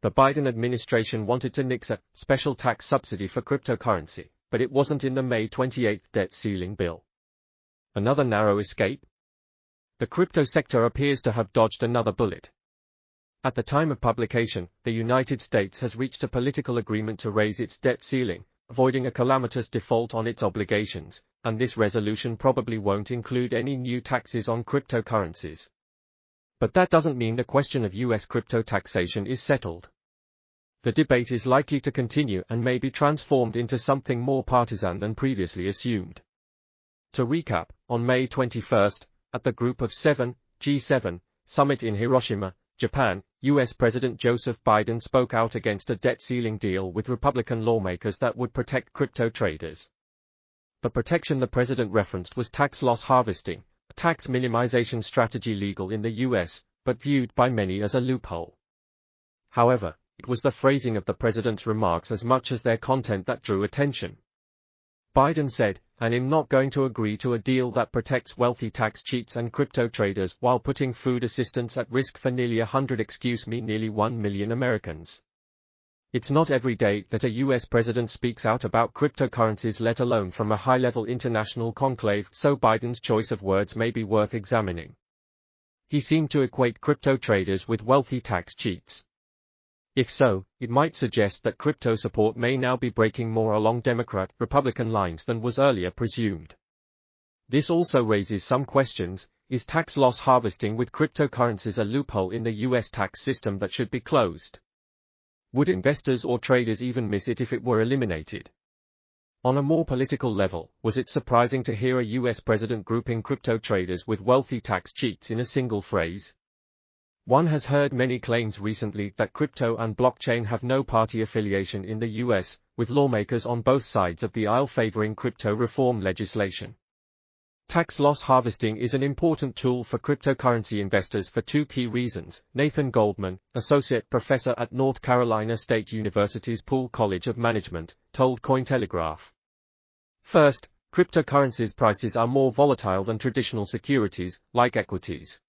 The Biden administration wanted to nix a special tax subsidy for cryptocurrency, but it wasn't in the May 28 debt ceiling bill. Another narrow escape? The crypto sector appears to have dodged another bullet. At the time of publication, the United States has reached a political agreement to raise its debt ceiling, avoiding a calamitous default on its obligations, and this resolution probably won't include any new taxes on cryptocurrencies. But that doesn't mean the question of U.S. crypto taxation is settled. The debate is likely to continue and may be transformed into something more partisan than previously assumed. To recap, on May 21, at the Group of Seven, G7, summit in Hiroshima, Japan, U.S. President Joseph Biden spoke out against a debt ceiling deal with Republican lawmakers that would protect crypto traders. The protection the president referenced was tax loss harvesting, a tax minimization strategy legal in the U.S., but viewed by many as a loophole. However, it was the phrasing of the president's remarks as much as their content that drew attention. Biden said, "And I'm not going to agree to a deal that protects wealthy tax cheats and crypto traders while putting food assistance at risk for nearly 1 million Americans." It's not every day that a U.S. president speaks out about cryptocurrencies, let alone from a high-level international conclave, so Biden's choice of words may be worth examining. He seemed to equate crypto traders with wealthy tax cheats. If so, it might suggest that crypto support may now be breaking more along Democrat-Republican lines than was earlier presumed. This also raises some questions. Is tax loss harvesting with cryptocurrencies a loophole in the U.S. tax system that should be closed? Would investors or traders even miss it if it were eliminated? On a more political level, was it surprising to hear a U.S. president grouping crypto traders with wealthy tax cheats in a single phrase? One has heard many claims recently that crypto and blockchain have no party affiliation in the U.S., with lawmakers on both sides of the aisle favoring crypto reform legislation. Tax loss harvesting is an important tool for cryptocurrency investors for two key reasons, Nathan Goldman, associate professor at North Carolina State University's Poole College of Management, told Cointelegraph. First, cryptocurrencies prices are more volatile than traditional securities, like equities.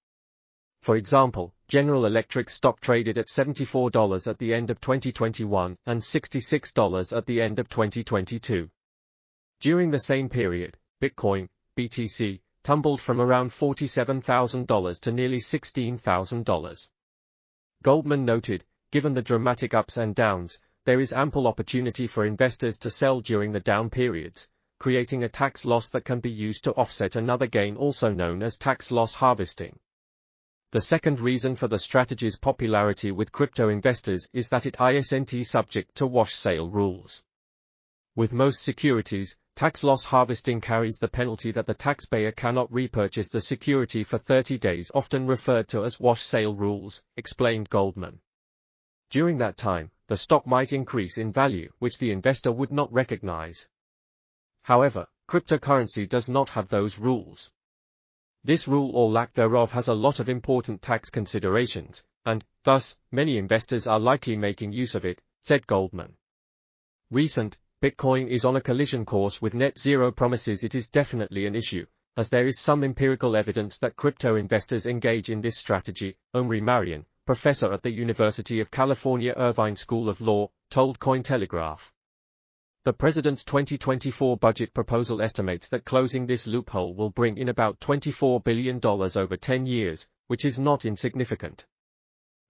For example, General Electric stock traded at $74 at the end of 2021 and $66 at the end of 2022. During the same period, Bitcoin, BTC, tumbled from around $47,000 to nearly $16,000. Goldman noted, given the dramatic ups and downs, there is ample opportunity for investors to sell during the down periods, creating a tax loss that can be used to offset another gain, also known as tax loss harvesting. The second reason for the strategy's popularity with crypto investors is that it isn't subject to wash sale rules. With most securities, tax loss harvesting carries the penalty that the taxpayer cannot repurchase the security for 30 days, often referred to as wash sale rules, explained Goldman. During that time, the stock might increase in value, which the investor would not recognize. However, cryptocurrency does not have those rules. This rule or lack thereof has a lot of important tax considerations, and, thus, many investors are likely making use of it, said Goldman. Recent Bitcoin is on a collision course with net zero promises. It is definitely an issue, as there is some empirical evidence that crypto investors engage in this strategy, Omri Marian, professor at the University of California Irvine School of Law, told Cointelegraph. The president's 2024 budget proposal estimates that closing this loophole will bring in about $24 billion over 10 years, which is not insignificant.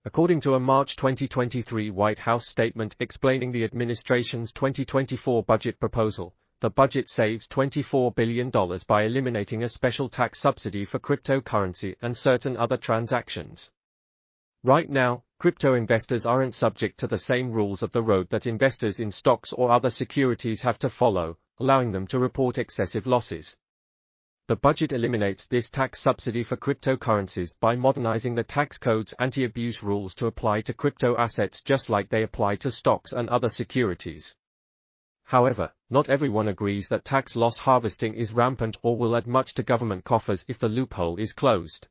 According to a March 2023 White House statement explaining the administration's 2024 budget proposal, the budget saves $24 billion by eliminating a special tax subsidy for cryptocurrency and certain other transactions. Right now, crypto investors aren't subject to the same rules of the road that investors in stocks or other securities have to follow, allowing them to report excessive losses. The budget eliminates this tax subsidy for cryptocurrencies by modernizing the tax code's anti-abuse rules to apply to crypto assets just like they apply to stocks and other securities. However, not everyone agrees that tax loss harvesting is rampant or will add much to government coffers if the loophole is closed.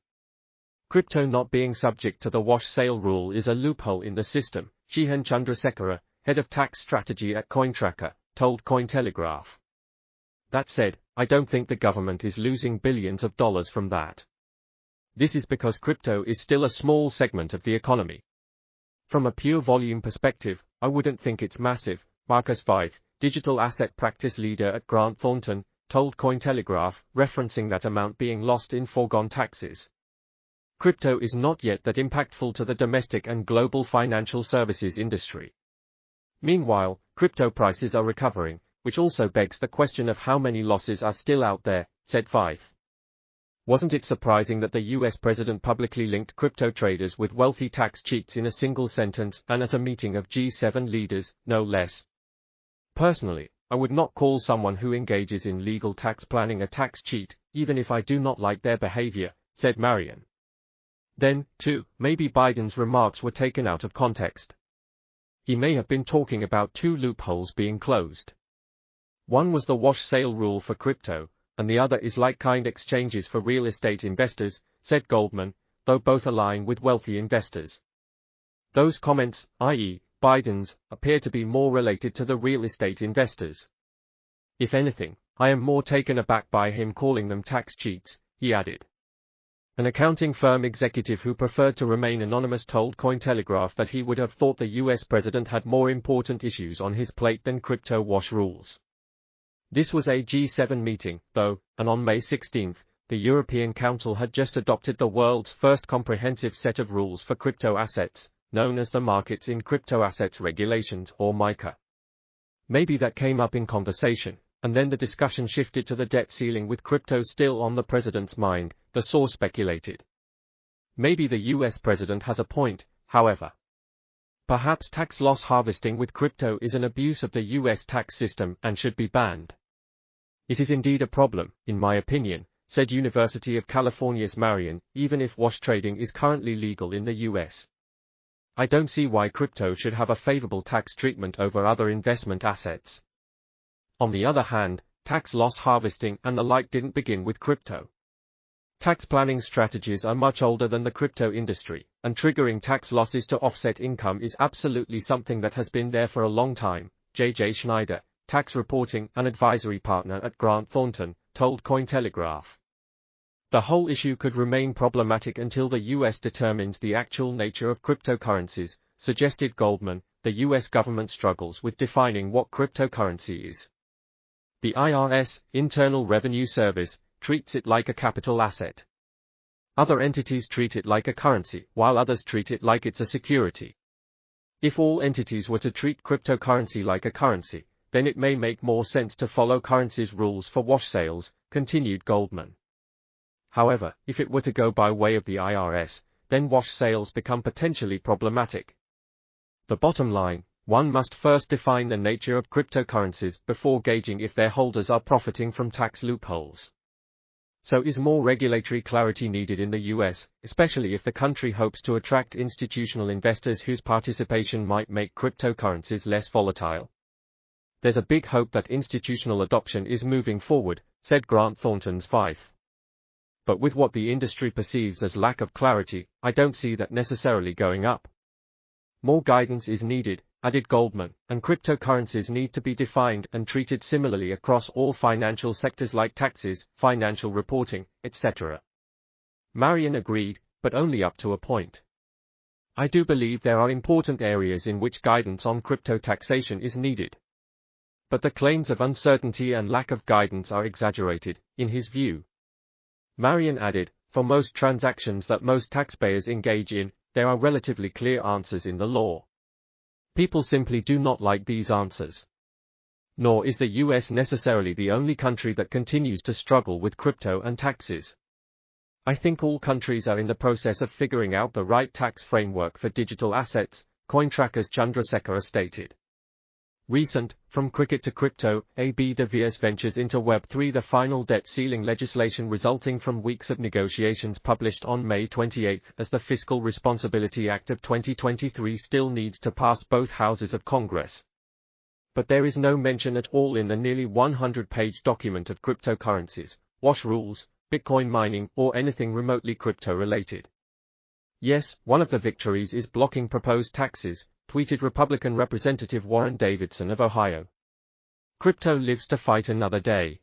Crypto not being subject to the wash sale rule is a loophole in the system, Shehan Chandrasekhara, head of tax strategy at CoinTracker, told Cointelegraph. That said, I don't think the government is losing billions of dollars from that. This is because crypto is still a small segment of the economy. From a pure volume perspective, I wouldn't think it's massive, Marcus Vythe, digital asset practice leader at Grant Thornton, told Cointelegraph, referencing that amount being lost in foregone taxes. Crypto is not yet that impactful to the domestic and global financial services industry. Meanwhile, crypto prices are recovering, which also begs the question of how many losses are still out there, said Vythe. Wasn't it surprising that the US president publicly linked crypto traders with wealthy tax cheats in a single sentence and at a meeting of G7 leaders, no less? Personally, I would not call someone who engages in legal tax planning a tax cheat, even if I do not like their behavior, said Marion. Then, too, maybe Biden's remarks were taken out of context. He may have been talking about two loopholes being closed. One was the wash sale rule for crypto, and the other is like-kind exchanges for real estate investors, said Goldman, though both align with wealthy investors. Those comments, i.e., Biden's, appear to be more related to the real estate investors. If anything, I am more taken aback by him calling them tax cheats, he added. An accounting firm executive who preferred to remain anonymous told Cointelegraph that he would have thought the US president had more important issues on his plate than crypto wash rules. This was a G7 meeting, though, and on May 16, the European Council had just adopted the world's first comprehensive set of rules for crypto assets, known as the Markets in Crypto Assets Regulations, or MiCA. Maybe that came up in conversation, and then the discussion shifted to the debt ceiling with crypto still on the president's mind, the source speculated. Maybe the US president has a point, however. Perhaps tax loss harvesting with crypto is an abuse of the US tax system and should be banned. It is indeed a problem, in my opinion, said University of California's Marion, even if wash trading is currently legal in the US. I don't see why crypto should have a favorable tax treatment over other investment assets. On the other hand, tax loss harvesting and the like didn't begin with crypto. Tax planning strategies are much older than the crypto industry, and triggering tax losses to offset income is absolutely something that has been there for a long time, J.J. Schneider, tax reporting and advisory partner at Grant Thornton, told Cointelegraph. The whole issue could remain problematic until the US determines the actual nature of cryptocurrencies, suggested Goldman. The US government struggles with defining what cryptocurrency is. The IRS, Internal Revenue Service, treats it like a capital asset. Other entities treat it like a currency, while others treat it like it's a security. If all entities were to treat cryptocurrency like a currency, then it may make more sense to follow currency's rules for wash sales, continued Goldman. However, if it were to go by way of the IRS, then wash sales become potentially problematic. The bottom line, one must first define the nature of cryptocurrencies before gauging if their holders are profiting from tax loopholes. So is more regulatory clarity needed in the US, especially if the country hopes to attract institutional investors whose participation might make cryptocurrencies less volatile? There's a big hope that institutional adoption is moving forward, said Grant Thornton's Vythe. But with what the industry perceives as lack of clarity, I don't see that necessarily going up. More guidance is needed, added Goldman, and cryptocurrencies need to be defined and treated similarly across all financial sectors like taxes, financial reporting, etc. Marion agreed, but only up to a point. I do believe there are important areas in which guidance on crypto taxation is needed. But the claims of uncertainty and lack of guidance are exaggerated, in his view. Marion added, for most transactions that most taxpayers engage in, there are relatively clear answers in the law. People simply do not like these answers. Nor is the US necessarily the only country that continues to struggle with crypto and taxes. I think all countries are in the process of figuring out the right tax framework for digital assets, Cointracker's Chandrasekhar stated. Recent, From Cricket to Crypto, AB de Vries ventures into Web3. The final debt ceiling legislation resulting from weeks of negotiations published on May 28 as the Fiscal Responsibility Act of 2023 still needs to pass both houses of Congress. But there is no mention at all in the nearly 100-page document of cryptocurrencies, wash rules, Bitcoin mining, or anything remotely crypto-related. Yes, one of the victories is blocking proposed taxes, tweeted Republican Representative Warren Davidson of Ohio. Crypto lives to fight another day.